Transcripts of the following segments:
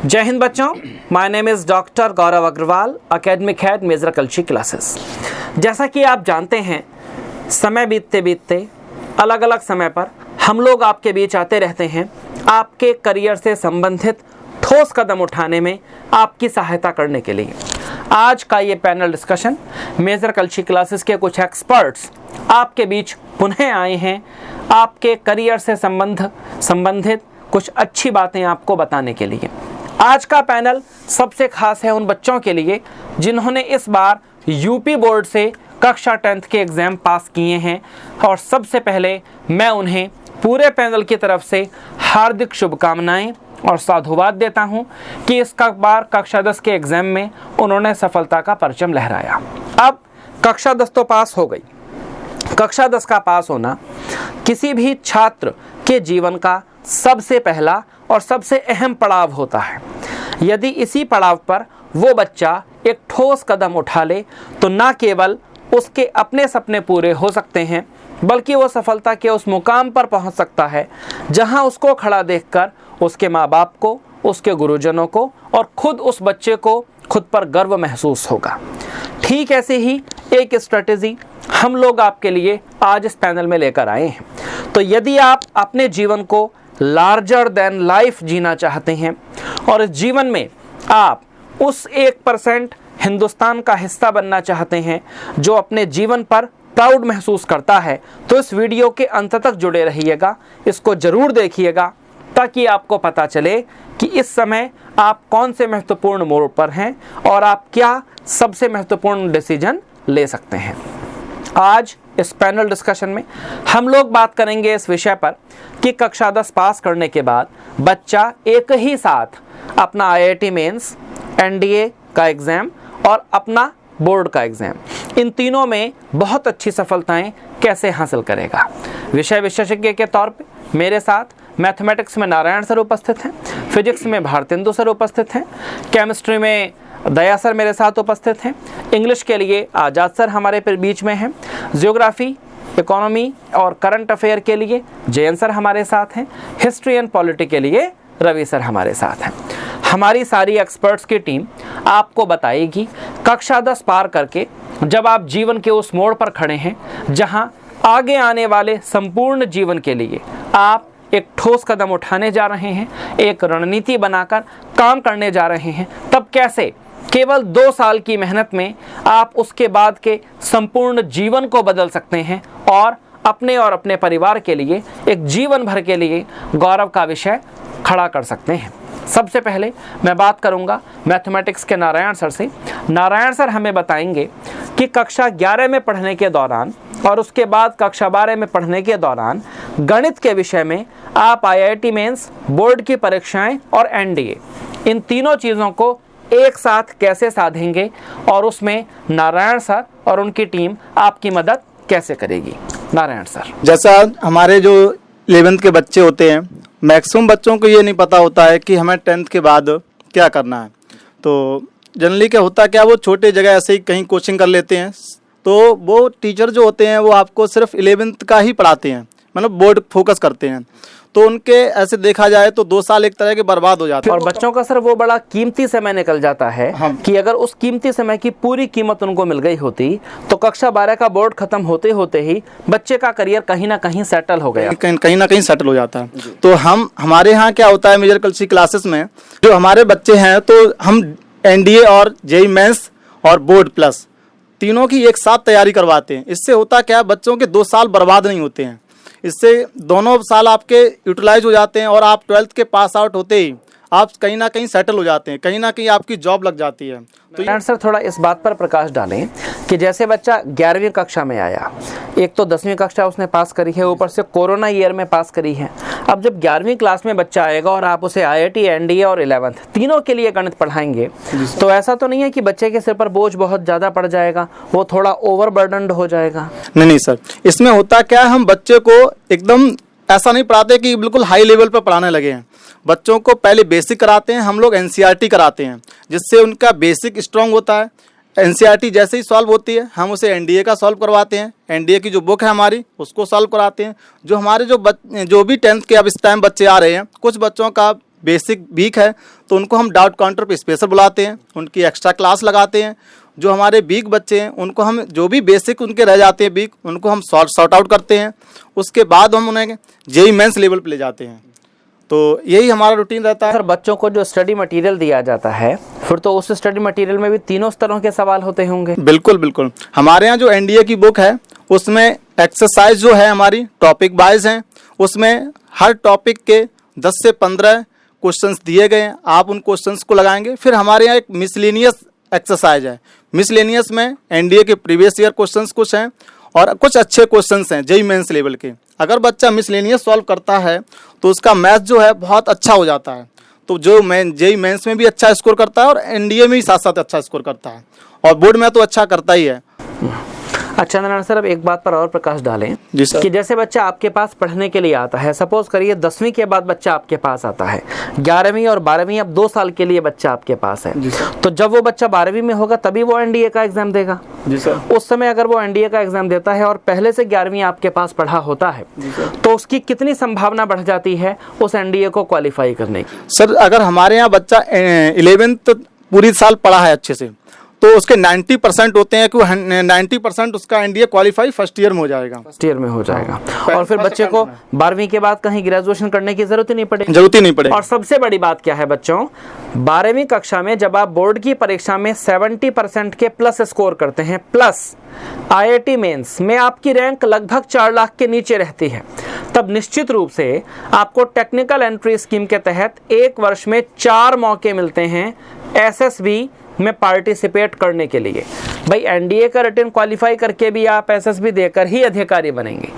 जय हिंद बच्चों, my name is doctor Gaurav Agrawal, academic head Major Kalshi classes. जैसा कि आप जानते हैं, समय बीतते बीतते अलग अलग समय पर हम लोग आपके बीच आते रहते हैं आपके करियर से संबंधित ठोस कदम उठाने में आपकी सहायता करने के लिए। आज का ये panel discussion major Kalshi classes के कुछ एक्सपर्ट्स आपके बीच पुनः आए हैं आपके करियर से संबंधित कुछ अच्छी बातें आपको बताने के लिए। आज का पैनल सबसे खास है उन बच्चों के लिए जिन्होंने इस बार यूपी बोर्ड से कक्षा 10th के एग्ज़ाम पास किए हैं, और सबसे पहले मैं उन्हें पूरे पैनल की तरफ से हार्दिक शुभकामनाएं और साधुवाद देता हूं कि इस बार कक्षा 10 के एग्ज़ाम में उन्होंने सफलता का परचम लहराया। अब कक्षा 10 तो पास हो गई। कक्षा 10 का पास होना किसी भी छात्र के जीवन का सबसे पहला और सबसे अहम पड़ाव होता है। यदि इसी पड़ाव पर वो बच्चा एक ठोस कदम उठा ले तो न केवल उसके अपने सपने पूरे हो सकते हैं, बल्कि वो सफलता के उस मुकाम पर पहुंच सकता है जहां उसको खड़ा देखकर उसके माँ बाप को, उसके गुरुजनों को और खुद उस बच्चे को खुद पर गर्व महसूस होगा। ठीक ऐसे ही एक स्ट्रेटेजी हम लोग आपके लिए आज इस पैनल में लेकर आए हैं। तो यदि आप अपने जीवन को लार्जर देन लाइफ जीना चाहते हैं और इस जीवन में आप उस 1% हिंदुस्तान का हिस्सा बनना चाहते हैं जो अपने जीवन पर प्राउड महसूस करता है, तो इस वीडियो के अंत तक जुड़े रहिएगा। इसको ज़रूर देखिएगा ताकि आपको पता चले कि इस समय आप कौन से महत्वपूर्ण मोड़ पर हैं और आप क्या सबसे महत्वपूर्ण डिसीजन ले सकते हैं। आज इस पैनल डिस्कशन में हम लोग बात करेंगे इस विषय पर कि कक्षा 10 पास करने के बाद बच्चा एक ही साथ अपना आईआईटी मेंस, एनडीए का एग्ज़ाम और अपना बोर्ड का एग्ज़ाम, इन तीनों में बहुत अच्छी सफलताएं कैसे हासिल करेगा। विषय विशेषज्ञ के तौर पे मेरे साथ मैथमेटिक्स में नारायण सर उपस्थित हैं, फिजिक्स में भारतेंदु सर उपस्थित हैं, केमिस्ट्री में दया सर मेरे साथ उपस्थित हैं, इंग्लिश के लिए आज़ाद सर हमारे बीच में हैं, जियोग्राफी, इकोनॉमी और करंट अफेयर के लिए जयंत सर हमारे साथ हैं, हिस्ट्री एंड पॉलिटी के लिए रवि सर हमारे साथ हैं। हमारी सारी एक्सपर्ट्स की टीम आपको बताएगी कक्षा 10 पार करके जब आप जीवन के उस मोड़ पर खड़े हैं जहां आगे आने वाले संपूर्ण जीवन के लिए आप एक ठोस कदम उठाने जा रहे हैं, एक रणनीति बनाकर काम करने जा रहे हैं, तब कैसे केवल 2 साल की मेहनत में आप उसके बाद के संपूर्ण जीवन को बदल सकते हैं और अपने परिवार के लिए एक जीवन भर के लिए गौरव का विषय खड़ा कर सकते हैं। सबसे पहले मैं बात करूंगा मैथमेटिक्स के नारायण सर से। नारायण सर हमें बताएंगे कि कक्षा 11 में पढ़ने के दौरान और उसके बाद कक्षा 12 में पढ़ने के दौरान गणित के विषय में आप आईआईटी मेंस, बोर्ड की परीक्षाएं और एनडीए, इन तीनों चीज़ों को एक साथ कैसे साधेंगे और उसमें नारायण सर और उनकी टीम आपकी मदद कैसे करेगी। नारायण सर, जैसा हमारे जो 11th के बच्चे होते हैं, मैक्सिमम बच्चों को ये नहीं पता होता है कि हमें 10th के बाद क्या करना है। तो जनरली क्या होता है, क्या वो छोटे जगह ऐसे ही कहीं कोचिंग कर लेते हैं, तो वो टीचर जो होते हैं वो आपको सिर्फ 11th का ही पढ़ाते हैं, मतलब बोर्ड फोकस करते हैं। तो उनके ऐसे देखा जाए तो 2 साल एक तरह के बर्बाद हो जाते हैं और बच्चों का सर वो बड़ा कीमती समय निकल जाता है। हाँ। कि अगर उस कीमती समय की पूरी कीमत उनको मिल गई होती तो कक्षा 12 का बोर्ड खत्म होते होते ही बच्चे का करियर कहीं ना कहीं सेटल हो गया, कहीं ना कहीं सेटल हो जाता है। तो हमारे यहाँ क्या होता है मेजर कल्ची क्लासेस में, जो हमारे बच्चे हैं तो हम एनडीए और जेईई मेंस और बोर्ड प्लस तीनों की एक साथ तैयारी करवाते हैं। इससे होता क्या है, बच्चों के 2 साल बर्बाद नहीं होते हैं। इससे दोनों साल आपके यूटिलाइज हो जाते हैं और आप 12th के पास आउट होते ही आप कहीं ना कहीं सेटल हो जाते हैं, कहीं ना कहीं आपकी जॉब लग जाती है। तो सर थोड़ा इस बात पर प्रकाश डालें कि जैसे बच्चा 11वीं कक्षा में आया, एक तो 10वीं कक्षा उसने पास करी है, ऊपर से कोरोना ईयर में पास करी है। अब जब 11वीं क्लास में बच्चा आएगा और आप उसे आईआईटी, एनडीए और 11th तीनों के लिए गणित पढ़ाएंगे, तो ऐसा तो नहीं है कि बच्चे के सिर पर बोझ बहुत ज़्यादा पड़ जाएगा, वो थोड़ा ओवरबर्डनड हो जाएगा? नहीं सर, इसमें होता क्या है, हम बच्चे को एकदम ऐसा नहीं पढ़ाते कि बिल्कुल हाई लेवल पर पढ़ाने लगे हैं। बच्चों को पहले बेसिक कराते हैं, हम लोग एनसीईआरटी कराते हैं, जिससे उनका बेसिक स्ट्रांग होता है। एनसीईआरटी जैसे ही सॉल्व होती है हम उसे एनडीए का सॉल्व करवाते हैं, एनडीए की जो बुक है हमारी उसको सॉल्व कराते हैं। जो हमारे जो भी 10th के अब इस टाइम बच्चे आ रहे हैं, कुछ बच्चों का बेसिक वीक है तो उनको हम डाउट काउंटर पे स्पेशल बुलाते हैं, उनकी एक्स्ट्रा क्लास लगाते हैं। जो हमारे वीक बच्चे हैं उनको हम जो भी बेसिक उनके रह जाते हैं वीक, उनको हम सॉर्ट आउट करते हैं। उसके बाद हम उन्हें जेईई मेंस लेवल पे ले जाते हैं। तो यही हमारा रूटीन रहता है। सर बच्चों को जो स्टडी मटेरियल दिया जाता है फिर तो उस स्टडी मटेरियल में भी तीनों स्तरों के सवाल होते होंगे। बिल्कुल बिल्कुल, हमारे यहाँ जो एनडीए की बुक है उसमें एक्सरसाइज जो है हमारी टॉपिक वाइज हैं, उसमें हर टॉपिक के 10 से 15 क्वेश्चंस दिए गए हैं। आप उन क्वेश्चंस को लगाएंगे। फिर हमारे यहाँ एक मिसलेनियस एक्सरसाइज है। मिसलेनियस में एनडीए के प्रीवियस ईयर क्वेश्चंस कुछ हैं और कुछ अच्छे क्वेश्चंस हैं जेईई मेंस लेवल के। अगर बच्चा मिसलेनियस सॉल्व करता है तो उसका मैथ जो है बहुत अच्छा हो जाता है। तो जो जेईई मेंस में भी अच्छा स्कोर करता है और एनडीए में भी साथ साथ अच्छा स्कोर करता है और बोर्ड में तो अच्छा करता ही है। अच्छा नारायण सर, अब एक बात पर और प्रकाश डालें जी सर। कि जैसे बच्चा आपके पास पढ़ने के लिए आता है, सपोज करिए 10वीं के बाद बच्चा आपके पास आता है, 11वीं और 12वीं अब 2 साल के लिए बच्चा आपके पास है, तो जब वो बच्चा 12वीं में होगा तभी वो एनडीए का एग्जाम देगा। जी सर। उस समय अगर वो एनडीए का एग्जाम देता है और पहले से 11वीं आपके पास पढ़ा होता है तो उसकी कितनी संभावना बढ़ जाती है उस एनडीए को क्वालिफाई करने की? सर अगर हमारे यहाँ बच्चा 11th पूरी साल पढ़ा है अच्छे से तो उसके 90% होते हैं कि 90% उसका एनडीए क्वालिफाई फर्स्ट ईयर में हो जाएगा। फर्स्ट ईयर में हो जाएगा और फिर बच्चे को 12वीं के बाद कहीं ग्रेजुएशन करने की जरूरत ही नहीं पड़ेगी। जरूरत ही नहीं पड़ेगी। और सबसे बड़ी बात क्या है बच्चों, 12वीं कक्षा में जब आप बोर्ड की परीक्षा में 70% के प्लस स्कोर करते हैं, प्लस आईआईटी मेंस में आपकी रैंक लगभग 4 लाख के नीचे रहती है, तब निश्चित रूप से आपको टेक्निकल एंट्री स्कीम के तहत 1 वर्ष में 4 मौके मिलते हैं एसएसबी में पार्टिसिपेट करने के लिए। भाई एनडीए का रिटन क्वालिफाई करके भी आप एसएसबी देकर ही अधिकारी बनेंगे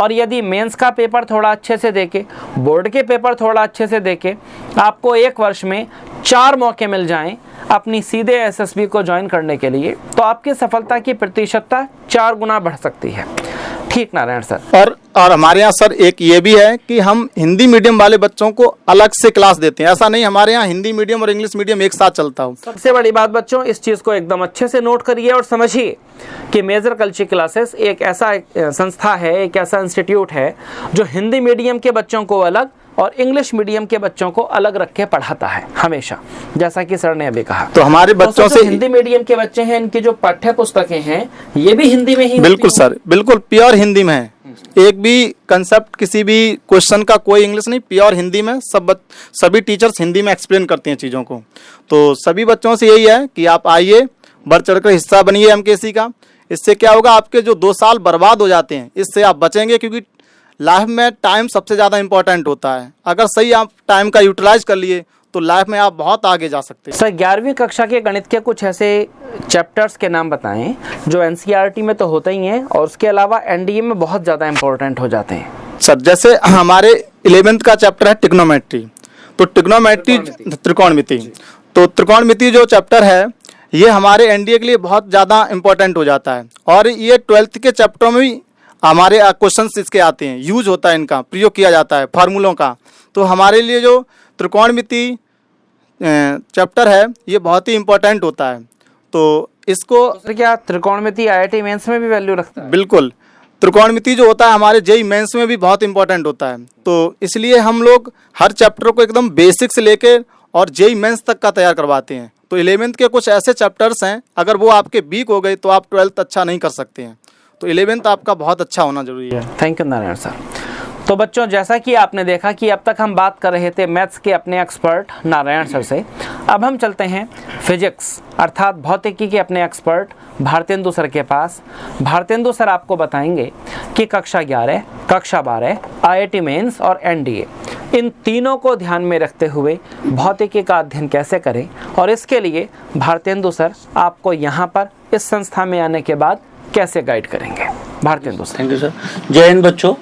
और यदि मेंस का पेपर थोड़ा अच्छे से देके, बोर्ड के पेपर थोड़ा अच्छे से देके आपको 1 वर्ष में 4 मौके मिल जाएं अपनी सीधे एसएसबी को ज्वाइन करने के लिए, तो आपकी सफलता की प्रतिशतता 4 गुना बढ़ सकती है। ठीक नारायण सर। और हमारे यहाँ सर एक ये भी है कि हम हिंदी मीडियम वाले बच्चों को अलग से क्लास देते हैं। ऐसा नहीं हमारे यहाँ हिंदी मीडियम और इंग्लिश मीडियम एक साथ चलता हो। सबसे बड़ी बात बच्चों, इस चीज़ को एकदम अच्छे से नोट करिए और समझिए कि मेजर कल्चर क्लासेस एक ऐसा संस्था है, एक ऐसा इंस्टीट्यूट है जो हिंदी मीडियम के बच्चों को अलग और इंग्लिश मीडियम के बच्चों को अलग रख के पढ़ाता है हमेशा, जैसा कि सर ने अभी कहा। तो हमारे बच्चों से हिंदी मीडियम के बच्चे हैं, इनकी जो पाठ्य पुस्तकें हैं ये भी हिंदी में ही। बिल्कुल सर, बिल्कुल प्योर हिंदी में है। एक भी कंसेप्ट किसी भी क्वेश्चन का कोई इंग्लिश नहीं, प्योर हिंदी में सभी टीचर्स हिंदी में एक्सप्लेन करते हैं चीज़ों को। तो सभी बच्चों से यही है कि आप आइए, बढ़ चढ़ कर हिस्सा बनिए एमकेसी का। इससे क्या होगा, आपके जो 2 साल बर्बाद हो जाते हैं इससे आप बचेंगे, क्योंकि लाइफ में टाइम सबसे ज़्यादा इंपॉर्टेंट होता है। अगर सही आप टाइम का यूटिलाइज कर लिए तो लाइफ में आप बहुत आगे जा सकते हैं। सर 11वीं कक्षा के गणित के कुछ ऐसे चैप्टर्स के नाम बताएं जो एनसीईआरटी में तो होते ही हैं और उसके अलावा एनडीए में बहुत ज़्यादा इंपॉर्टेंट हो जाते हैं। सर जैसे हमारे 11th का चैप्टर है ट्रिग्नोमेट्री, तो ट्रिग्नोमेट्री त्रिकोणमिति, तो त्रिकोणमिति जो चैप्टर है ये हमारे एनडीए के लिए बहुत ज़्यादा इंपॉर्टेंट हो जाता है। और ये 12th के चैप्टरों में भी हमारे क्वेश्चंस इसके आते हैं, यूज होता है, इनका प्रयोग किया जाता है फार्मूलों का। तो हमारे लिए जो त्रिकोणमिति चैप्टर है ये बहुत ही इम्पोर्टेंट होता है। तो इसको क्या त्रिकोणमिति आईआईटी मेंस में भी वैल्यू रखता है? बिल्कुल, त्रिकोणमिति जो होता है हमारे जेईई मेंस में भी बहुत इंपॉर्टेंट होता है। तो इसलिए हम लोग हर चैप्टर को एकदम बेसिक से लेके और जेईई मेंस तक का तैयार करवाते हैं। तो 11th के कुछ ऐसे चैप्टर्स हैं, अगर वो आपके वीक हो गए तो आप 12th अच्छा नहीं कर सकते हैं। तो 11th आपका बहुत अच्छा होना जरूरी है। Thank you Narayan sir. तो बच्चों, जैसा कि आपने देखा कि अब तक हम बात कर रहे थे मैथ्स के अपने एक्सपर्ट नारायण सर से, अब हम चलते हैं फिजिक्स अर्थात भौतिकी के अपने एक्सपर्ट भारतेंदु सर के पास। भारतेंदु सर आपको बताएंगे कि कक्षा 11, कक्षा 12, आईआईटी मेंस और एनडीए इन तीनों को ध्यान में रखते हुए भौतिकी का अध्ययन कैसे करें, और इसके लिए भारतेंदु सर आपको यहाँ पर इस संस्था में आने के बाद कैसे गाइड करेंगे। Bharatendu sir. Thank you sir. जय हिंद बच्चों,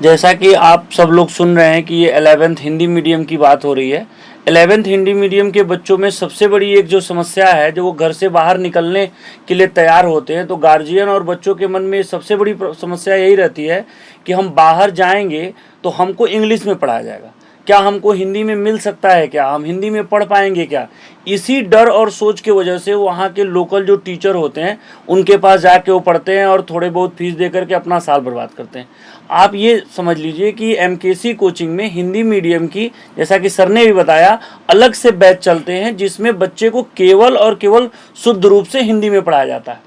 जैसा कि आप सब लोग सुन रहे हैं कि ये 11th हिंदी मीडियम की बात हो रही है। 11th हिंदी मीडियम के बच्चों में सबसे बड़ी एक जो समस्या है, जो वो घर से बाहर निकलने के लिए तैयार होते हैं, तो गार्जियन और बच्चों के मन में सबसे बड़ी समस्या यही रहती है कि हम बाहर जाएंगे तो हमको इंग्लिश में पढ़ाया जाएगा। क्या हमको हिंदी में मिल सकता है, क्या हम हिंदी में पढ़ पाएंगे क्या। इसी डर और सोच की वजह से वहाँ के लोकल जो टीचर होते हैं उनके पास जाके वो पढ़ते हैं और थोड़े बहुत फीस दे करके अपना साल बर्बाद करते हैं। आप ये समझ लीजिए कि एमकेसी कोचिंग में हिंदी मीडियम की, जैसा कि सर ने भी बताया, अलग से बैच चलते हैं जिसमें बच्चे को केवल और केवल शुद्ध रूप से हिंदी में पढ़ाया जाता है।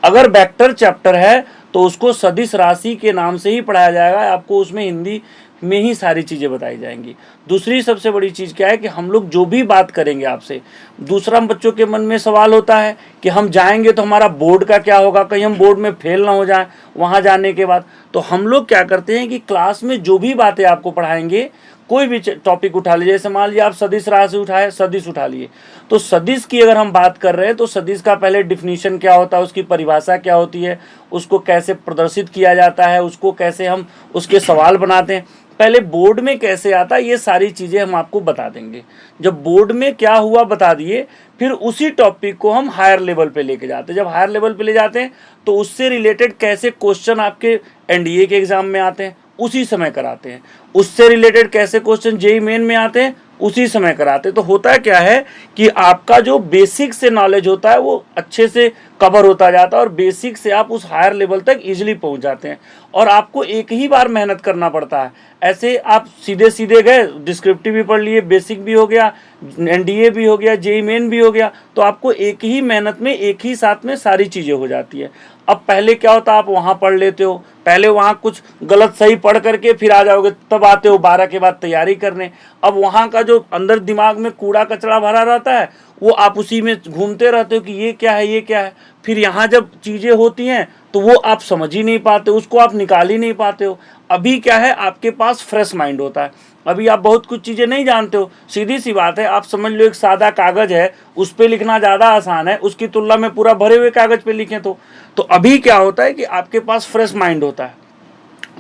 अगर वेक्टर चैप्टर है तो उसको सदिश राशि के नाम से ही पढ़ाया जाएगा, आपको उसमें हिंदी में ही सारी चीज़ें बताई जाएंगी। दूसरी सबसे बड़ी चीज़ क्या है कि हम लोग जो भी बात करेंगे आपसे, दूसरा बच्चों के मन में सवाल होता है कि हम जाएंगे तो हमारा बोर्ड का क्या होगा, कहीं हम बोर्ड में फेल ना हो जाएं वहाँ जाने के बाद। तो हम लोग क्या करते हैं कि क्लास में जो भी बातें आपको पढ़ाएंगे, कोई भी टॉपिक उठा लीजिए, जैसे मान लीजिए आप सदिश राशि उठाए, सदिश उठा लिए, तो सदिश की अगर हम बात कर रहे हैं तो सदिश का पहले डिफिनीशन क्या होता है, उसकी परिभाषा क्या होती है, उसको कैसे प्रदर्शित किया जाता है, उसको कैसे हम उसके सवाल बनाते हैं, पहले बोर्ड में कैसे आता है, ये सारी चीज़ें हम आपको बता देंगे। जब बोर्ड में क्या हुआ बता दिए, फिर उसी टॉपिक को हम हायर लेवल पे लेके जाते हैं। जब हायर लेवल पे ले जाते हैं तो उससे रिलेटेड कैसे क्वेश्चन आपके एनडीए के एग्जाम में आते हैं उसी समय कराते हैं, उससे रिलेटेड कैसे क्वेश्चन जेईई मेन में आते हैं उसी समय कराते हैं। तो होता क्या है कि आपका जो बेसिक से नॉलेज होता है वो अच्छे से कवर होता जाता है और बेसिक से आप उस हायर लेवल तक इजीली पहुंच जाते हैं और आपको एक ही बार मेहनत करना पड़ता है। ऐसे आप सीधे सीधे गए, डिस्क्रिप्टिव भी पढ़ लिए, बेसिक भी हो गया, एनडीए भी हो गया, जेईई मेन भी हो गया, तो आपको एक ही मेहनत में एक ही साथ में सारी चीज़ें हो जाती है। अब पहले क्या होता, आप वहाँ पढ़ लेते हो, पहले वहाँ कुछ गलत सही पढ़ करके फिर आ जाओगे, तब आते हो 12 के बाद तैयारी करने। अब वहाँ का जो अंदर दिमाग में कूड़ा कचरा भरा रहता है वो आप उसी में घूमते रहते हो कि ये क्या है, ये क्या है। फिर यहाँ जब चीज़ें होती हैं तो वो आप समझ ही नहीं पाते, उसको आप निकाल ही नहीं पाते हो। अभी क्या है, आपके पास फ्रेश माइंड होता है, अभी आप बहुत कुछ चीज़ें नहीं जानते हो। सीधी सी बात है, आप समझ लो एक सादा कागज़ है, उस पर लिखना ज़्यादा आसान है, उसकी तुलना में पूरा भरे हुए कागज़ पे लिखें तो अभी क्या होता है कि आपके पास फ्रेश माइंड होता है,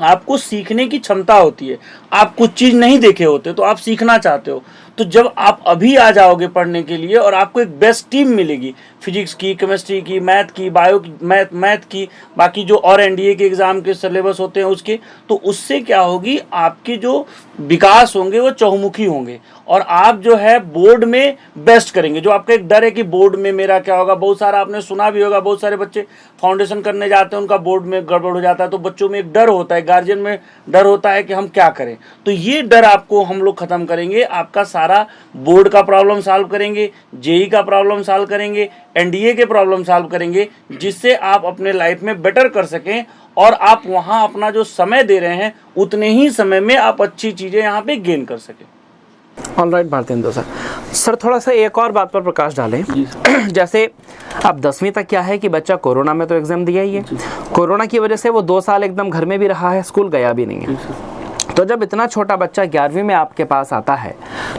आपको सीखने की क्षमता होती है। आप कुछ चीज़ नहीं देखे होते तो आप सीखना चाहते हो, तो जब आप अभी आ जाओगे पढ़ने के लिए और आपको एक बेस्ट टीम मिलेगी, फिजिक्स की, केमिस्ट्री की, मैथ की, बायो की, मैथ की, बाकी जो और एनडीए के एग्ज़ाम के सिलेबस होते हैं उसके, तो उससे क्या होगी, आपके जो विकास होंगे वो चहुमुखी होंगे और आप जो है बोर्ड में बेस्ट करेंगे। जो आपका एक डर है कि बोर्ड में मेरा क्या होगा, बहुत सारा आपने सुना भी होगा, बहुत सारे बच्चे फाउंडेशन करने जाते हैं, उनका बोर्ड में गड़बड़ हो जाता है, तो बच्चों में एक डर होता है, गार्जियन में डर होता है कि हम क्या करें। तो ये डर आपको हम लोग ख़त्म करेंगे, आपका सारा बोर्ड का प्रॉब्लम सॉल्व करेंगे, जेईई का प्रॉब्लम सॉल्व करेंगे, एनडीए के प्रॉब्लम सॉल्व करेंगे, जिससे आप अपने लाइफ में बेटर कर सकें और आप वहाँ अपना जो समय दे रहे हैं उतने ही समय में आप अच्छी चीज़ें यहाँ पे गेन कर सकें। ऑलराइट भारतेंदु सर, थोड़ा सा एक और बात पर प्रकाश डालें। जैसे अब 10वीं तक क्या है कि बच्चा कोरोना में तो एग्ज़ाम दिया ही है, कोरोना की वजह से वो 2 साल एकदम घर में भी रहा है, स्कूल गया भी नहीं है। तो जब इतना छोटा बच्चा 11वीं में आपके पास आता है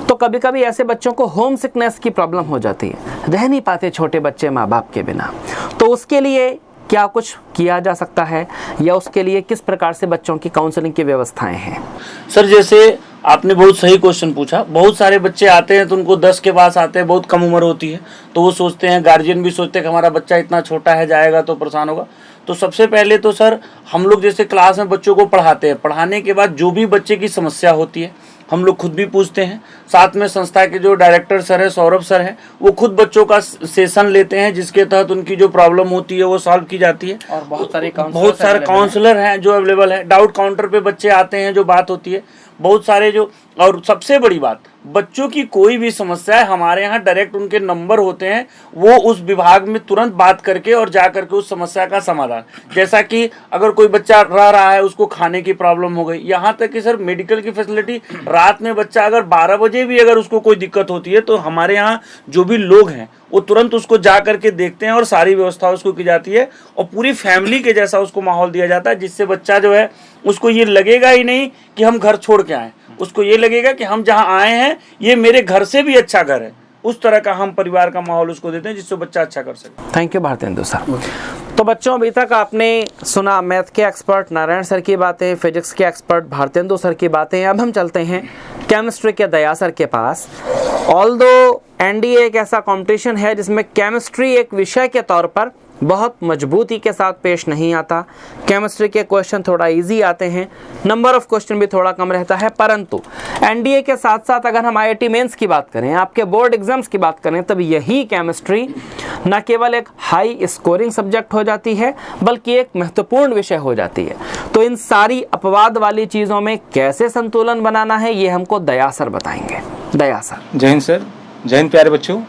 तो कभी कभी ऐसे बच्चों को होम सिकनेस की प्रॉब्लम हो जाती है, रह नहीं पाते छोटे बच्चे माँ बाप के बिना। तो उसके लिए क्या कुछ किया जा सकता है या उसके लिए किस प्रकार से बच्चों की काउंसलिंग की व्यवस्थाएं हैं? सर, जैसे आपने बहुत सही क्वेश्चन पूछा। बहुत सारे बच्चे आते हैं तो उनको 10 के पास आते हैं, बहुत कम उम्र होती है, तो वो सोचते हैं, गार्जियन भी सोचते हैं कि हमारा बच्चा इतना छोटा है, जाएगा तो परेशान होगा। तो सबसे पहले तो सर हम लोग जैसे क्लास में बच्चों को पढ़ाते हैं, पढ़ाने के बाद जो भी बच्चे की समस्या होती है हम लोग खुद भी पूछते हैं, साथ में संस्था के जो डायरेक्टर सर है, सौरभ सर हैं, वो खुद बच्चों का सेशन लेते हैं जिसके तहत उनकी जो प्रॉब्लम होती है वो सॉल्व की जाती है। और बहुत सारे काउंसलर हैं जो अवेलेबल है, डाउट काउंटर पे बच्चे आते हैं, जो बात होती है बहुत सारे जो। और सबसे बड़ी बात, बच्चों की कोई भी समस्या है हमारे यहाँ डायरेक्ट उनके नंबर होते हैं, वो उस विभाग में तुरंत बात करके और जा करके उस समस्या का समाधान, जैसा कि अगर कोई बच्चा रह रहा है उसको खाने की प्रॉब्लम हो गई, यहाँ तक कि सर मेडिकल की फैसिलिटी, रात में बच्चा अगर 12 बजे भी अगर उसको कोई दिक्कत होती है तो हमारे यहाँ जो भी लोग हैं वो तुरंत उसको जा करके देखते हैं और सारी व्यवस्था उसको की जाती है और पूरी फैमिली के जैसा उसको माहौल दिया जाता है, जिससे बच्चा जो है उसको ये लगेगा ही नहीं कि हम घर छोड़ के आए, उसको ये लगेगा कि हम जहाँ आए हैं ये मेरे घर से भी अच्छा घर है। उस तरह का हम परिवार का माहौल उसको देते हैं जिससे बच्चा अच्छा कर सके। Thank you Bharatendu sir. तो बच्चों, अभी तक आपने सुना मैथ के एक्सपर्ट नारायण सर की बातें, फिजिक्स के एक्सपर्ट भारतेंदु सर की बातें। अब हम चलते हैं केमिस्ट्री के दया सर के पास। ऑल्दो एनडीए एक ऐसा कंपटीशन है जिसमें केमिस्ट्री एक विषय के तौर पर बहुत मजबूती के साथ पेश नहीं आता। केमिस्ट्री के क्वेश्चन थोड़ा इजी आते हैं, नंबर ऑफ क्वेश्चन भी थोड़ा कम रहता है, परंतु एनडीए के साथ साथ अगर हम आईआईटी मेंस की बात करें, आपके बोर्ड एग्जाम्स की बात करें, तब यही केमिस्ट्री न केवल एक हाई स्कोरिंग सब्जेक्ट हो जाती है बल्कि एक महत्वपूर्ण विषय हो जाती है। तो इन सारी अपवाद वाली चीज़ों में कैसे संतुलन बनाना है, ये हमको दया सर बताएंगे। दया सर। जय हिंद सर, जय हिंद प्यारे बच्चों।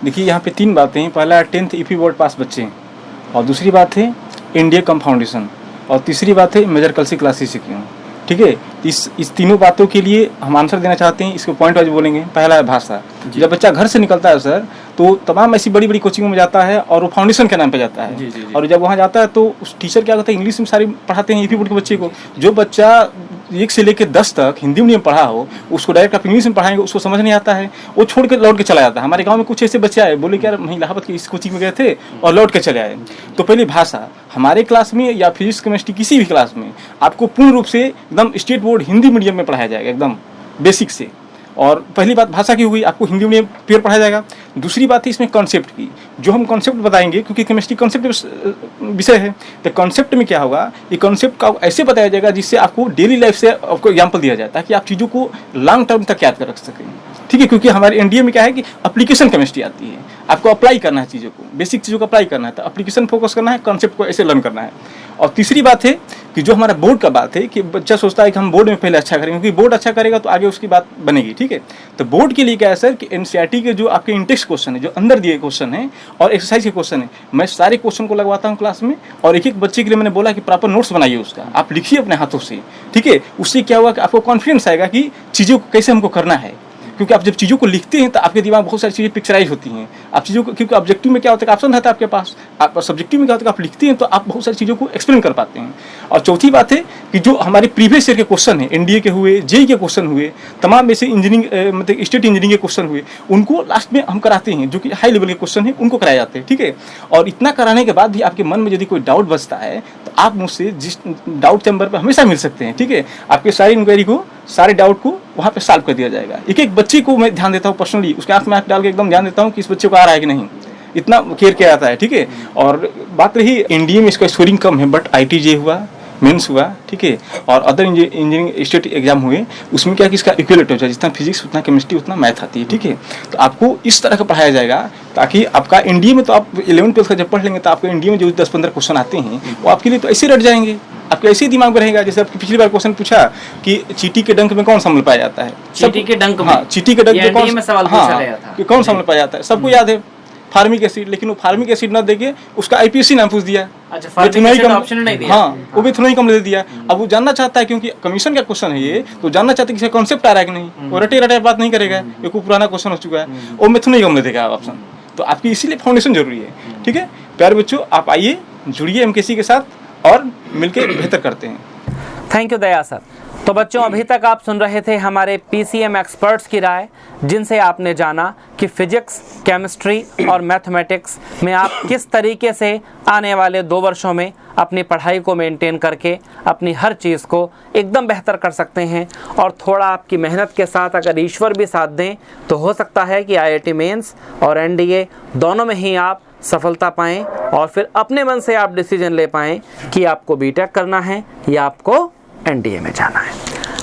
देखिए यहाँ पे 3 बातें हैं। पहला 10th ईपी बोर्ड पास बच्चे हैं, और दूसरी बात है इंडिया कम फाउंडेशन, और तीसरी बात है मेजर कल सी क्लासेस से क्यों। ठीक है, इस तीनों बातों के लिए हम आंसर देना चाहते हैं। इसको पॉइंट वाइज बोलेंगे। पहला है भाषा। जब बच्चा घर से निकलता है सर, तो तमाम ऐसी बड़ी बड़ी कोचिंगों में जाता है और वो फाउंडेशन के नाम पे जाता है। जी। और जब वहाँ जाता है तो उस टीचर क्या करता है, इंग्लिश में सारी पढ़ाते हैं ईपी बोर्ड के बच्चे को। जो बच्चा 1 से लेकर 10 तक हिंदी मीडियम पढ़ा हो, उसको डायरेक्ट आप इंग्लिश में पढ़ाएंगे, उसको समझ नहीं आता है, वो छोड़ के लौट के चला जाता है। हमारे गाँव में कुछ ऐसे बच्चे आए, बोले कि यार हम इलाहाबाद की इस कोचिंग में गए थे और लौट के चले आए। तो पहले भाषा, हमारे क्लास में या फिजिक्स केमिस्ट्री किसी भी क्लास में आपको पूर्ण रूप से एकदम स्टेट बोर्ड हिंदी मीडियम में पढ़ाया जाएगा, एकदम बेसिक से। और पहली बात भाषा की हुई, आपको हिंदी मीडियम प्योर पढ़ाया जाएगा। दूसरी बात है इसमें कॉन्सेप्ट की, जो हम कॉन्सेप्ट बताएंगे, क्योंकि केमिस्ट्री कॉन्सेप्ट विषय है। तो कॉन्सेप्ट में क्या होगा, ये कॉन्सेप्ट का ऐसे बताया जाएगा जिससे आपको डेली लाइफ से आपको एग्जाम्पल दिया जाए, ताकि आप चीज़ों को लॉन्ग टर्म तक याद कर रख सकें। ठीक है, क्योंकि हमारे एनडीए में क्या है कि एप्लीकेशन केमिस्ट्री आती है, आपको अप्लाई करना है चीज़ों को, बेसिक चीज़ों को अप्लाई करना है, तो एप्लीकेशन फोकस करना है, कॉन्सेप्ट को ऐसे लर्न करना है। और तीसरी बात है कि जो हमारा बोर्ड का बात है कि बच्चा सोचता है कि हम बोर्ड में पहले अच्छा करेंगे, क्योंकि बोर्ड अच्छा करेगा तो आगे उसकी बात बनेगी। ठीक है, तो बोर्ड के लिए क्या है सर कि एनसीईआरटी के जो आपके इंटेक्स क्वेश्चन है, जो अंदर दिए क्वेश्चन है और एक्सरसाइज के क्वेश्चन है, मैं सारे क्वेश्चन को लगवाता हूँ क्लास में। और एक एक बच्चे के लिए मैंने बोला कि प्रॉपर नोट्स बनाइए, उसका आप लिखिए अपने हाथों से। ठीक है, उससे क्या हुआ कि आपको कॉन्फिडेंस आएगा कि चीज़ों को कैसे हमको करना है, क्योंकि आप जब चीज़ों को लिखते हैं तो आपके दिमाग में बहुत सारी चीज़ें पिक्चराइज होती हैं। आप चीज़ों को, क्योंकि ऑब्जेक्टिव में क्या होता है, ऑप्शन रहता है आपके पास, आप सब्जेक्टिव में क्या होता है, आप लिखते हैं तो आप बहुत सारी चीज़ों को एक्सप्लेन कर पाते हैं। और चौथी बात है कि जो हमारे प्रीवियस ईयर के क्वेश्चन हैं, एनडीए के हुए, जेई के क्वेश्चन हुए, तमाम ऐसे इंजीनियरिंग मतलब स्टेट इंजीनियरिंग के क्वेश्चन हुए, उनको लास्ट में हम कराते हैं, जो कि हाई लेवल के क्वेश्चन हैं उनको कराए जाते हैं। ठीक है, और इतना कराने के बाद भी आपके मन में यदि कोई डाउट बचता है तो आप मुझसे जिस डाउट चैम्बर पर हमेशा मिल सकते हैं। ठीक है, आपके सारी इंक्वायरी को, सारे डाउट को वहाँ पे सॉल्व कर दिया जाएगा। एक एक बच्चे को मैं ध्यान देता हूँ पर्सनली, उसके आँख में आँख डाल के एकदम ध्यान देता हूँ कि इस बच्चे को आ रहा है कि नहीं, इतना केयर किया जाता है। ठीक है, और बात रही एनडीए में इसका स्कोरिंग कम है, बट आईटीजे हुआ, मेंस हुआ, ठीक है, और अदर इंजीनियरिंग स्टेट एग्जाम हुए, उसमें क्या कि इसका इक्विवेलेंट हो जाए, जितना फिजिक्स उतना केमिस्ट्री उतना मैथ आती है। ठीक है, तो आपको इस तरह का पढ़ाया जाएगा ताकि आपका एनडीए में, तो आप 11th-12th का जब पढ़ लेंगे तो आपको एनडीए में जो 10-15 क्वेश्चन आते हैं वो आपके लिए तो ऐसे रट जाएंगे, आपके ऐसे ही दिमाग में रहेगा। जैसे आपकी पिछली बार क्वेश्चन पूछा कि चींटी के डंक में कौन सा अम्ल पाया जाता है, चींटी के डंक में, हाँ, चींटी के डंक में कौन सा अम्ल पाया जाता है, सबको याद है, फार्मिक एसिड। लेकिन वो फार्मिक एसिड न देके उसका आईपीएससी नाम पूछ दिया। अच्छा, ऑप्शन नहीं दिया। हाँ, वो भी थोड़ा ही कम दे दिया। अब वो जानना चाहता है, क्योंकि कमीशन का क्वेश्चन है ये, तो जानना चाहते हैं कि कॉन्सेप्ट आ रहा है कि नहीं, वो रटे रटे बात नहीं करेगा, क्योंकि पुराना क्वेश्चन हो चुका है, वो में थोड़ा ही कम दे देगा ऑप्शन। तो आपकी इसीलिए फाउंडेशन जरूरी है। ठीक है प्यारे बच्चों, आप आइए, जुड़िए एमकेसी के साथ और मिलकर बेहतर करते हैं। Thank you Daya sir. तो बच्चों, अभी तक आप सुन रहे थे हमारे पीसीएम एक्सपर्ट्स की राय, जिनसे आपने जाना कि फिजिक्स, केमिस्ट्री और मैथमेटिक्स में आप किस तरीके से आने वाले 2 वर्षों में अपनी पढ़ाई को मेंटेन करके अपनी हर चीज़ को एकदम बेहतर कर सकते हैं। और थोड़ा आपकी मेहनत के साथ अगर ईश्वर भी साथ दें तो हो सकता है कि आईआईटी मेंस और एनडीए दोनों में ही आप सफलता पाएँ और फिर अपने मन से आप डिसीजन ले पाएँ कि आपको बीटेक करना है या आपको एनडीए में जाना है।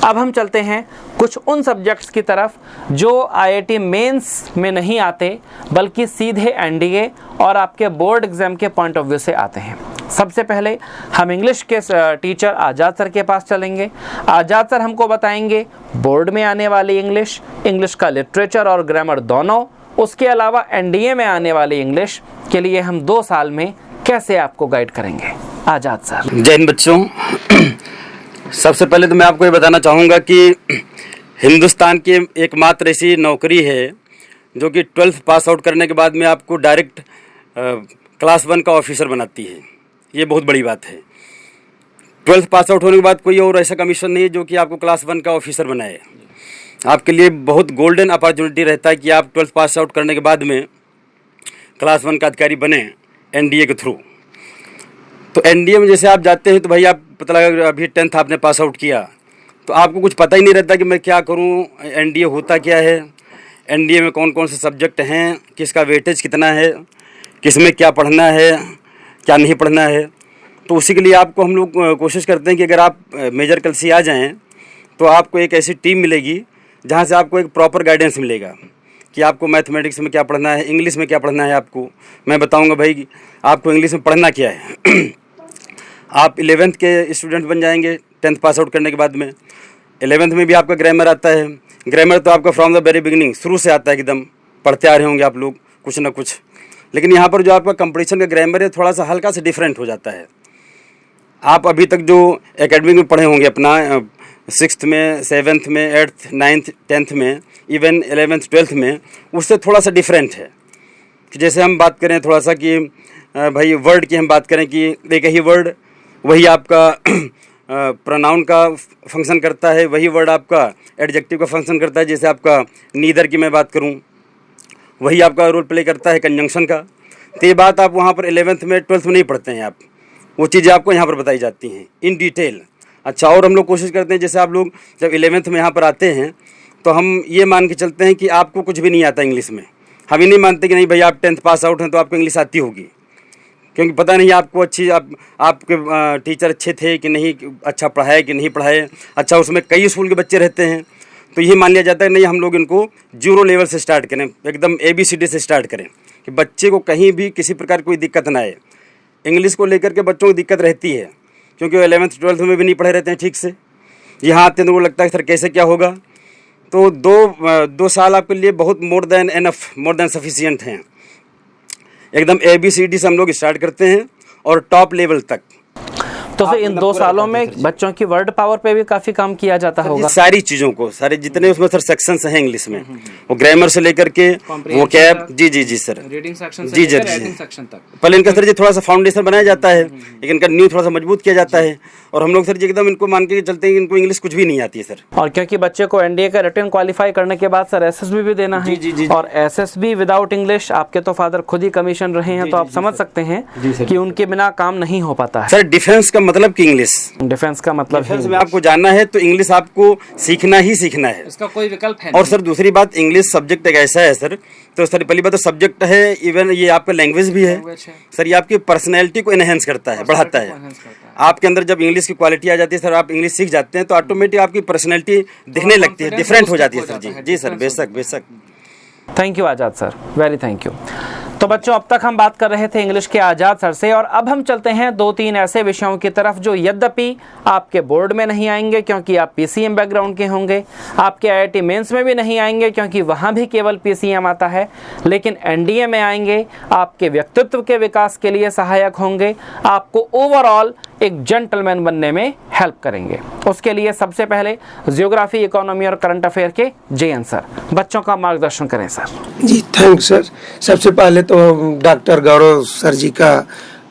अब हम चलते हैं कुछ उन सब्जेक्ट्स की तरफ जो आईआईटी मेंस में नहीं आते बल्कि सीधे एनडीए और आपके बोर्ड एग्जाम के पॉइंट ऑफ व्यू से आते हैं। सबसे पहले हम इंग्लिश के टीचर आज़ाद सर के पास चलेंगे। आज़ाद सर हमको बताएंगे बोर्ड में आने वाली इंग्लिश का लिटरेचर और ग्रामर दोनों, उसके अलावा एनडीए में आने वाली इंग्लिश के लिए हम 2 साल में कैसे आपको गाइड करेंगे। आज़ाद सर। जय हिंद बच्चों। सबसे पहले तो मैं आपको ये बताना चाहूँगा कि हिंदुस्तान की एकमात्र ऐसी नौकरी है जो कि 12th पास आउट करने के बाद में आपको डायरेक्ट क्लास 1 का ऑफिसर बनाती है। ये बहुत बड़ी बात है। 12th पास आउट होने के बाद कोई और ऐसा कमीशन नहीं है जो कि आपको क्लास 1 का ऑफिसर बनाए। आपके लिए बहुत गोल्डन अपॉर्चुनिटी रहता है कि आप 12th पास आउट करने के बाद में क्लास 1 का अधिकारी बने एनडीए के थ्रू। तो एनडीए में जैसे आप जाते हैं तो भाई आप पता लगा अभी 10th आपने पास आउट किया तो आपको कुछ पता ही नहीं रहता कि मैं क्या करूं, एनडीए होता क्या है, एनडीए में कौन कौन से सब्जेक्ट हैं, किसका वेटेज कितना है, किस में क्या पढ़ना है, क्या नहीं पढ़ना है। तो उसी के लिए आपको हम लोग कोशिश करते हैं कि अगर आप मेजर कलसी आ जाएं तो आपको एक ऐसी टीम मिलेगी जहाँ से आपको एक प्रॉपर गाइडेंस मिलेगा कि आपको मैथमेटिक्स में क्या पढ़ना है, इंग्लिश में क्या पढ़ना है। आपको मैं बताऊंगा भाई कि आपको इंग्लिश में पढ़ना क्या है। आप 11th के स्टूडेंट बन जाएंगे 10th पास आउट करने के बाद में। 11th में भी आपका ग्रामर आता है। ग्रामर तो आपका फ्रॉम द वेरी बिगिनिंग, शुरू से आता है, एकदम पढ़ते आ रहे होंगे आप लोग कुछ ना कुछ। लेकिन यहाँ पर जो आपका कंपटीशन का ग्रामर है थोड़ा सा हल्का से डिफरेंट हो जाता है। आप अभी तक जो एकेडमिक में पढ़े होंगे अपना 6th में, 7th में, 8th, 9th, 10th में, इवन 11th, 12th में, उससे थोड़ा सा डिफरेंट है। कि जैसे हम बात करें थोड़ा सा कि भाई वर्ड की हम बात करें कि एक ही वर्ड वही आपका प्रोनाउन का फंक्शन करता है, वही वर्ड आपका एडजेक्टिव का फंक्शन करता है। जैसे आपका नीदर की मैं बात करूं, वही आपका रोल प्ले करता है कंजंक्शन का। तो ये बात आप वहाँ पर 11th में 12th में नहीं पढ़ते हैं आप, वो चीज़ें आपको यहाँ पर बताई जाती हैं इन डिटेल। अच्छा, और हम लोग कोशिश करते हैं जैसे आप लोग जब 11th में यहाँ पर आते हैं तो हम ये मान के चलते हैं कि आपको कुछ भी नहीं आता इंग्लिश में। हम ये नहीं मानते कि नहीं भाई आप 10th पास आउट हैं तो आपको इंग्लिश आती होगी, क्योंकि पता नहीं आपको आपके टीचर अच्छे थे कि नहीं, अच्छा पढ़ाए कि नहीं पढ़ाए। अच्छा, उसमें कई स्कूल के बच्चे रहते हैं तो ये मान लिया जाता है नहीं हम लोग इनको 0 लेवल से स्टार्ट करें, एकदम ABCD से स्टार्ट करें कि बच्चे को कहीं भी किसी प्रकार कोई दिक्कत ना आए। इंग्लिश को लेकर के बच्चों को दिक्कत रहती है क्योंकि वो 11th 12th में भी नहीं पढ़े रहते हैं ठीक से। यहाँ आते हैं तो वो लगता है सर कैसे क्या होगा। तो दो साल आपके लिए बहुत more than enough, more than sufficient हैं। एकदम ABCD से हम लोग स्टार्ट करते हैं और टॉप लेवल तक। तो फिर इन 2 सालों में बच्चों की वर्ड पावर पे भी काफी काम किया जाता होगा। सारी चीज़ों को, सारे जितने उसमें सर सेक्शंस हैं इंग्लिश में, वो ग्रामर से लेकर के वो कैब, जी सर, रीडिंग सेक्शन से जी लेकर राइटिंग सेक्शन तक। पहले इनका सर जी थोड़ा सा फाउंडेशन बनाया जाता है, लेकिन इनका न्यू थोड़ा सा मजबूत किया जाता है। और हम लोग सर जी एकदम इनको मान के चलते हैं कि इनको इंग्लिश कुछ भी नहीं आती है सर। और क्योंकि बच्चे को NDA का रिटन क्वालिफाई करने के बाद सर SSB भी देना है, और SSB विदाउट इंग्लिश, आपके तो फादर खुद ही कमीशन रहे हैं, तो आप समझ सकते हैं कि उनके बिना काम नहीं हो पाता है। सर डिफेंस का मतलब कि इंग्लिश, डिफेंस का मतलब डिफेंस में आपको जानना है तो इंग्लिश आपको सीखना ही सीखना है, इसका कोई विकल्प है और सर दूसरी बात, इंग्लिश सब्जेक्ट एक ऐसा है सर, तो सर पहली बात तो सब्जेक्ट है, इवन ये आपका लैंग्वेज भी है सर। ये आपकी पर्सनैलिटी को एनहेंस करता है, बढ़ाता है। आपके अंदर जब इंग्लिश की क्वालिटी आ जाती है सर, आप इंग्लिश सीख जाते हैं तो ऑटोमेटिक आपकी पर्सनैलिटी दिखने लगती है, डिफरेंट हो जाती है सर। जी सर, बेशक। Thank you Azad sir, very thank you. तो बच्चों, अब तक हम बात कर रहे थे इंग्लिश के आज़ाद सर से, और अब हम चलते हैं 2-3 ऐसे विषयों की तरफ जो यद्यपि आपके बोर्ड में नहीं आएंगे क्योंकि आप PCM बैकग्राउंड के होंगे, आपके IIT मेंस में भी नहीं आएंगे क्योंकि वहाँ भी केवल PCM आता है, लेकिन NDA में आएंगे, आपके व्यक्तित्व के विकास के लिए सहायक होंगे, आपको ओवरऑल एक जेंटलमैन बनने में हेल्प करेंगे। उसके लिए सबसे पहले जियोग्राफी, इकोनॉमी और करंट अफेयर के JN सर बच्चों का मार्गदर्शन करें सर। जी थैंक्स सर। सबसे पहले तो डॉक्टर गौरव सर जी का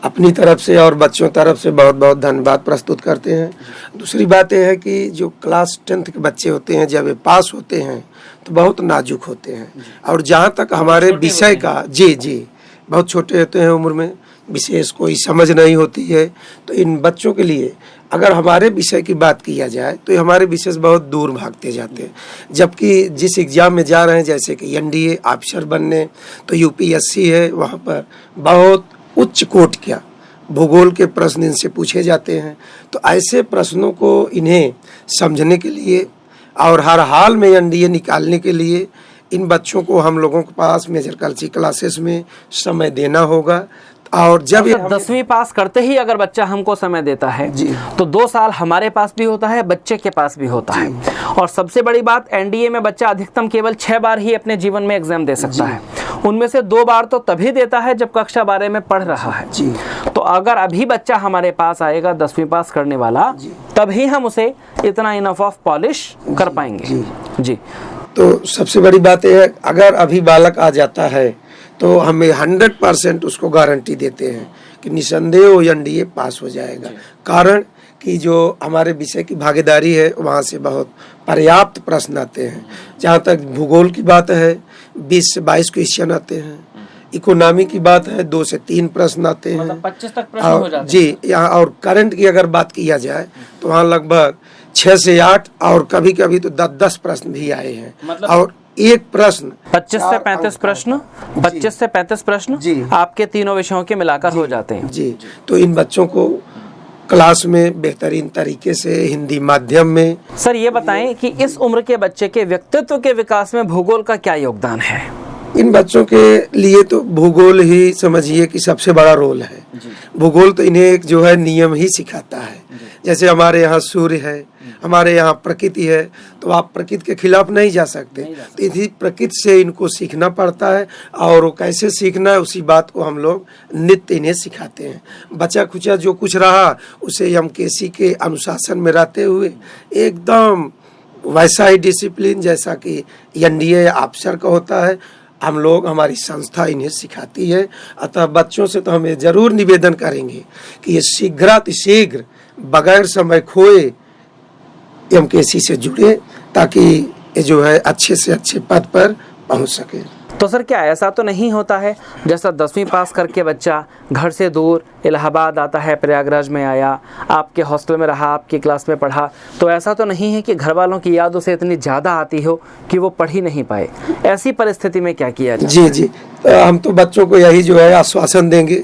अपनी तरफ से और बच्चों तरफ से बहुत बहुत धन्यवाद प्रस्तुत करते हैं। दूसरी बात यह है कि जो क्लास 10th के बच्चे होते हैं जब ये पास होते हैं तो बहुत नाजुक होते हैं, और जहाँ तक हमारे विषय का जी बहुत छोटे होते हैं उम्र में, विशेष कोई समझ नहीं होती है। तो इन बच्चों के लिए अगर हमारे विषय की बात किया जाए तो हमारे विषय से बहुत दूर भागते जाते हैं, जबकि जिस एग्ज़ाम में जा रहे हैं जैसे कि NDA ऑफिसर बनने, तो UPSC है, वहाँ पर बहुत उच्च कोटि क्या भूगोल के प्रश्न इनसे पूछे जाते हैं। तो ऐसे प्रश्नों को इन्हें समझने के लिए और हर हाल में NDA निकालने के लिए इन बच्चों को हम लोगों के पास मेजर कल्सी क्लासेस में समय देना होगा। और जब ये 10वीं पास करते ही अगर बच्चा हमको समय देता है तो 2 साल हमारे पास भी होता है, बच्चे के पास भी होता है। और सबसे बड़ी बात, NDA में बच्चा अधिकतम केवल 6 बार ही अपने जीवन में एग्जाम दे सकता है, उनमें से 2 बार तो तभी देता है जब कक्षा 12 में पढ़ रहा है। तो अगर अभी बच्चा हमारे पास आएगा 10वीं पास करने वाला, तभी हम उसे इतना इनफ ऑफ पॉलिश कर पाएंगे। जी तो सबसे बड़ी बात यह है, अगर अभी बालक आ जाता है तो हमें 100% उसको गारंटी देते हैं कि निसंदेह वो NDA पास हो जाएगा। कारण कि जो हमारे विषय की भागीदारी है वहाँ से बहुत पर्याप्त प्रश्न आते हैं। जहाँ तक भूगोल की बात है 20 से 22 क्वेश्चन आते हैं, इकोनॉमी की बात है 2 से 3 प्रश्न आते हैं, मतलब 25 तक प्रश्न हो जाते हैं। जी यहाँ, और करंट की अगर बात किया जाए तो वहाँ लगभग 6 से 8 और कभी कभी तो 10 प्रश्न भी आए हैं। मतलब और एक प्रश्न 25 से 4 35 अंक प्रश्न, का। 25 से 35 प्रश्न जी। आपके तीनों विषयों के मिलाकर हो जाते हैं। जी, तो इन बच्चों को क्लास में बेहतरीन तरीके से हिंदी माध्यम में। सर ये बताएं कि इस उम्र के बच्चे के व्यक्तित्व के विकास में भूगोल का क्या योगदान है? इन बच्चों के लिए तो भूगोल ही समझिए कि सबसे बड़ा रोल है। भूगोल तो इन्हें एक जो है नियम ही सिखाता है। जैसे हमारे यहाँ सूर्य है, हमारे यहाँ प्रकृति है, तो आप प्रकृति के खिलाफ नहीं जा सकते। तो इसी प्रकृति से इनको सीखना पड़ता है, और वो कैसे सीखना है उसी बात को हम लोग नित्य इन्हें सिखाते हैं। बचा खुचा जो कुछ रहा उसे एमकेसी के अनुशासन में रहते हुए एकदम वैसा ही डिसिप्लिन जैसा कि एनडीए या अफसर का होता है, हम लोग हमारी संस्था इन्हें सिखाती है। अतः बच्चों से तो हमें जरूर निवेदन करेंगे कि ये शीघ्र बगैर समय खोए एमकेसी से जुड़े, ताकि ये जो है अच्छे से अच्छे पद पर पहुंच सके। तो सर क्या ऐसा तो नहीं होता है जैसा 10वीं पास करके बच्चा घर से दूर इलाहाबाद आता है, प्रयागराज में आया, आपके हॉस्टल में रहा, आपकी क्लास में पढ़ा, तो ऐसा तो नहीं है कि घर वालों की याद उसे इतनी ज़्यादा आती हो कि वो पढ़ ही नहीं पाए? ऐसी परिस्थिति में क्या किया जाए? जी, तो हम तो बच्चों को यही जो है आश्वासन देंगे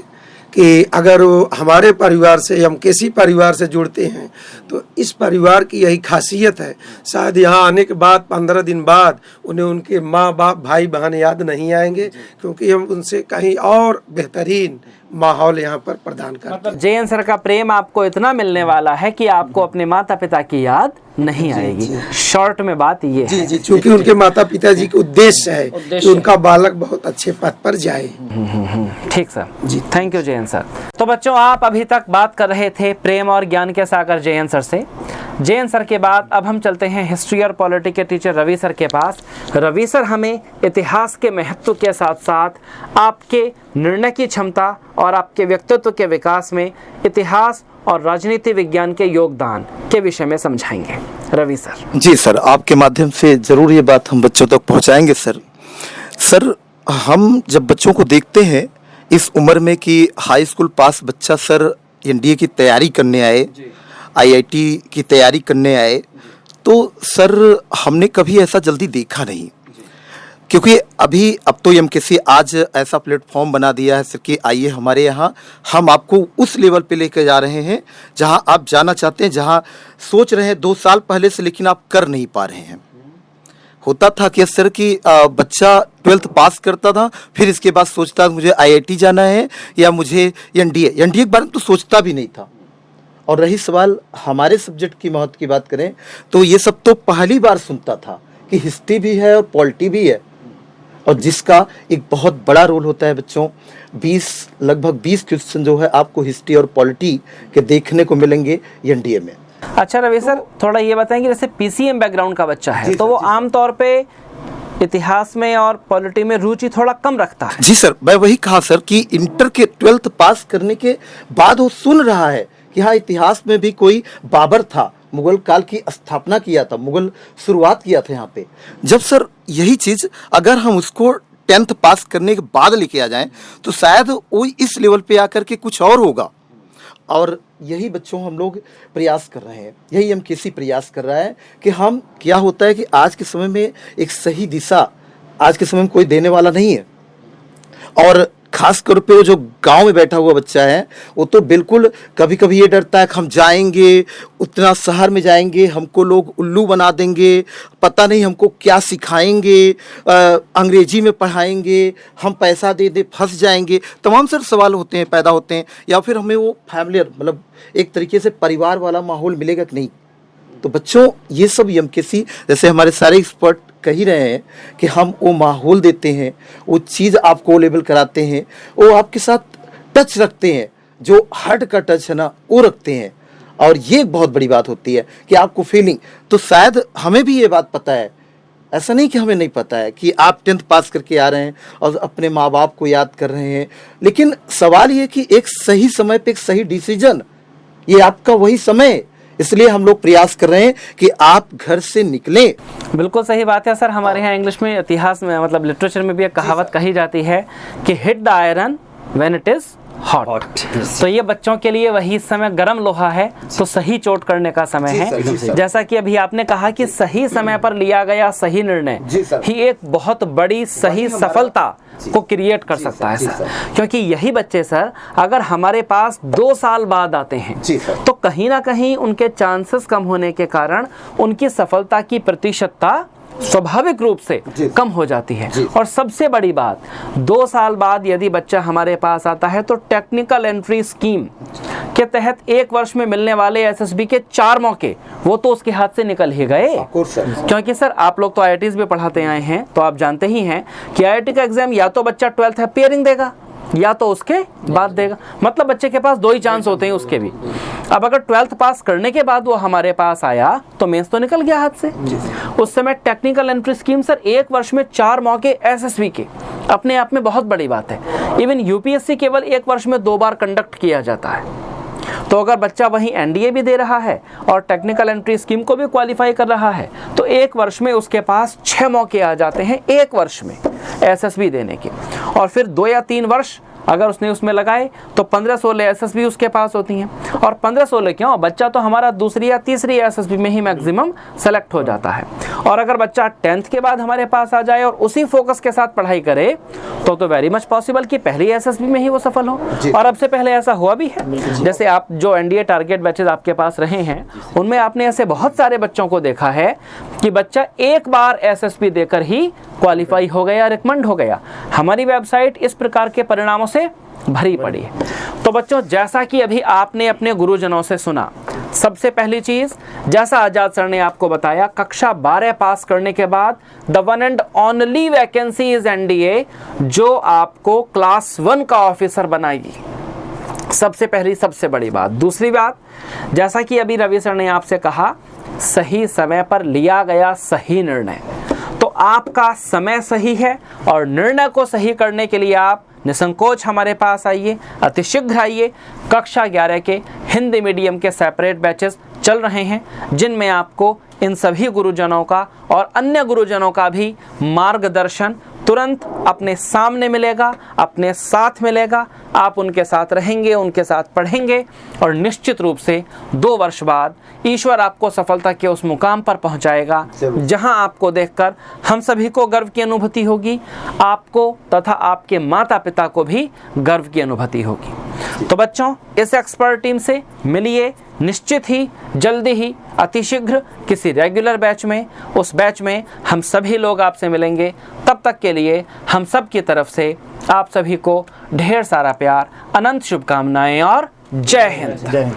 कि अगर वो हमारे परिवार से एमकेसी परिवार से जुड़ते हैं तो इस परिवार की यही खासियत है। शायद यहाँ आने के बाद 15 दिन बाद उन्हें उनके माँ बाप भाई बहन याद नहीं आएंगे, क्योंकि हम उनसे कहीं और बेहतरीन माहौल यहाँ पर प्रदान करते हैं। जेएन सर का प्रेम आपको इतना मिलने वाला है कि आपको अपने माता पिता की याद नहीं आएगी। शॉर्ट में बात ये है। जी, चूंकि उनके माता पिता जी का उद्देश्य है कि उनका बालक बहुत अच्छे पद पर जाए। ठीक sir ji, thank you JN sir. तो बच्चों, आप अभी तक बात कर रहे थे प्रेम और ज्ञान के सागर जेएन सर से। जेएन सर के बाद अब हम चलते हैं हिस्ट्री और पॉलिटी के टीचर रवि सर के पास। रवि सर हमें इतिहास के महत्व के साथ साथ आपके निर्णय की क्षमता और आपके व्यक्तित्व के विकास में इतिहास और राजनीति विज्ञान के योगदान के विषय में समझाएंगे। रवि सर। जी सर, आपके माध्यम से जरूर ये बात हम बच्चों तक पहुंचाएंगे सर। सर, हम जब बच्चों को देखते हैं इस उम्र में कि हाई स्कूल पास बच्चा सर एनडीए की तैयारी करने आए, आईआईटी की तैयारी करने आए, तो सर हमने कभी ऐसा जल्दी देखा नहीं। क्योंकि अब तो एमकेसी आज ऐसा प्लेटफॉर्म बना दिया है सर कि आइए हमारे यहाँ, हम आपको उस लेवल पे लेकर जा रहे हैं जहाँ आप जाना चाहते हैं, जहाँ सोच रहे हैं 2 साल पहले से, लेकिन आप कर नहीं पा रहे हैं। होता था कि सर कि बच्चा 12th पास करता था, फिर इसके बाद सोचता मुझे आईआईटी जाना है या मुझे एनडीए के बारे में तो सोचता भी नहीं था। और रही सवाल हमारे सब्जेक्ट की महत्व की बात करें तो ये सब तो पहली बार सुनता था कि हिस्ट्री भी है और पॉलिटी भी है, और जिसका एक बहुत बड़ा रोल होता है बच्चों। लगभग 20 क्वेश्चन जो है आपको हिस्ट्री और पॉलिटी के देखने को मिलेंगे एनडीए में। अच्छा रवि सर, थोड़ा ये बताएंगे, जैसे पीसीएम बैकग्राउंड का बच्चा है तो वो आमतौर पे इतिहास में और पॉलिटी में रुचि थोड़ा कम रखता है। जी सर, मैं वही कहा सर कि इंटर के 12th पास करने के बाद वो सुन रहा है कि हाँ, इतिहास में भी कोई बाबर था, मुगल काल की स्थापना किया था, मुगल शुरुआत किया था यहाँ पे। जब सर यही चीज अगर हम उसको 10th पास करने के बाद लेके आ जाएं तो शायद वो इस लेवल पे आकर के कुछ और होगा। और यही बच्चों हम लोग प्रयास कर रहे हैं, यही एमकेसी प्रयास कर रहा है कि हम, क्या होता है कि आज के समय में एक सही दिशा आज के समय में कोई देने वाला नहीं है। और खास तौर पे वो जो गांव में बैठा हुआ बच्चा है वो तो बिल्कुल कभी कभी ये डरता है कि हम जाएंगे, उतना शहर में जाएंगे, हमको लोग उल्लू बना देंगे, पता नहीं हमको क्या सिखाएंगे, अंग्रेजी में पढ़ाएंगे, हम पैसा दे दे फंस जाएंगे, तमाम सर सवाल होते हैं, पैदा होते हैं। या फिर हमें वो फैमिलियर, मतलब एक तरीके से परिवार वाला माहौल मिलेगा कि नहीं। तो बच्चों, ये सब एमकेसी जैसे हमारे सारे एक्सपर्ट कह ही रहे हैं कि हम वो माहौल देते हैं, वो चीज़ आपको लेवल कराते हैं, वो आपके साथ टच रखते हैं, जो हार्ट का टच है ना वो रखते हैं। और ये एक बहुत बड़ी बात होती है कि आपको फीलिंग, तो शायद हमें भी ये बात पता है, ऐसा नहीं कि हमें नहीं पता है कि आप 10th पास करके आ रहे हैं और अपने माँ बाप को याद कर रहे हैं। लेकिन सवाल ये कि एक सही समय पे एक सही डिसीजन, ये आपका वही समय, इसलिए हम लोग प्रयास कर रहे हैं कि आप घर से निकलें। बिल्कुल सही बात है सर। हमारे यहाँ इंग्लिश में, इतिहास में, मतलब लिटरेचर में भी एक कहावत कही जाती है कि hit the iron when it is hot. तो ये बच्चों के लिए वही समय गर्म लोहा है, तो सही चोट करने का समय है। जैसा कि अभी आपने कहा कि सही समय पर लिया गया सही निर्णय ही एक बहुत बड़ी सही सफलता को क्रिएट कर सकता है सर। क्योंकि यही बच्चे सर अगर हमारे पास 2 साल बाद आते हैं तो कहीं ना कहीं उनके चांसेस कम होने के कारण उनकी सफलता की प्रतिशतता स्वाभाविक रूप से कम हो जाती है। और सबसे बड़ी बात, 2 साल बाद यदि बच्चा हमारे पास आता है तो टेक्निकल एंट्री स्कीम के तहत 1 वर्ष में मिलने वाले एसएसबी के 4 मौके वो तो उसके हाथ से निकल ही गए। क्योंकि सर आप लोग तो आईआईटीज भी पढ़ाते आए हैं, तो आप जानते ही हैं कि आईआईटी का एग्जाम या तो बच्चा 12th अपीयरिंग देगा या तो उसके बाद देगा। मतलब बच्चे के पास 2 ही चांस होते हैं उसके भी। अब अगर 12th पास करने के बाद वो हमारे पास आया तो मेंस तो निकल गया हाथ से। उस समय टेक्निकल एंट्री स्कीम सर 1 वर्ष में 4 मौके एसएसबी के अपने आप में बहुत बड़ी बात है। इवन यूपीएससी केवल 1 वर्ष में 2 बार कंडक्ट किया जाता है। तो अगर बच्चा वहीं एनडीए भी दे रहा है और टेक्निकल एंट्री स्कीम को भी क्वालिफाई कर रहा है तो 1 वर्ष में उसके पास 6 मौके आ जाते हैं 1 वर्ष में एसएसबी देने के। और फिर 2 या 3 वर्ष अगर उसने उसमें लगाए तो 15-16 एसएसबी उसके पास होती हैं। और 15-16 क्यों, बच्चा तो हमारा दूसरी या तीसरी एसएसबी में ही मैक्सिमम सेलेक्ट हो जाता है। और अगर बच्चा 10th के बाद हमारे पास आ जाए और उसी फोकस के साथ पढ़ाई करे तो वेरी मच पॉसिबल कि पहली एसएसबी में ही वो सफल हो। और अब से पहले ऐसा हुआ भी है। जैसे आप जो एनडीए टारगेट बैचेज आपके पास रहे हैं उनमें आपने ऐसे बहुत सारे बच्चों को देखा है कि बच्चा 1 बार एसएसबी देकर ही क्वालिफाई हो गया, रिकमेंड हो गया। हमारी वेबसाइट इस प्रकार के परिणामों से भरी पड़ी है। तो बच्चों जैसा कि अभी आपने अपने गुरुजनों से सुना, सबसे पहली चीज जैसा आजाद सर ने आपको बताया, कक्षा 12 पास करने के बाद the one and only vacancy is NDA जो आपको क्लास 1 का ऑफिसर बनाएगी। सबसे पहली सबसे बड़ी बात। दूसरी बात, जैसा कि अभी रवि सर ने आपसे कहा, सही समय पर लिया गया सही निर्णय। तो आपका समय सही है और निर्णय को सही करने के लिए आप निसंकोच हमारे पास आइए, अतिशीघ्र आइए। कक्षा 11 के हिंदी मीडियम के सेपरेट बैचेस चल रहे हैं जिनमें आपको इन सभी गुरुजनों का और अन्य गुरुजनों का भी मार्गदर्शन तुरंत अपने सामने मिलेगा, अपने साथ मिलेगा। आप उनके साथ रहेंगे, उनके साथ पढ़ेंगे और निश्चित रूप से 2 वर्ष बाद ईश्वर आपको सफलता के उस मुकाम पर पहुंचाएगा जहां आपको देखकर हम सभी को गर्व की अनुभूति होगी, आपको तथा आपके माता पिता को भी गर्व की अनुभूति होगी। तो बच्चों इस एक्सपर्ट टीम से मिलिए, निश्चित ही जल्दी ही अतिशीघ्र किसी रेगुलर बैच में, उस बैच में हम सभी लोग आपसे मिलेंगे। तब तक के लिए हम सब की तरफ से आप सभी को ढेर सारा प्यार, अनंत शुभकामनाएं और जय हिंद।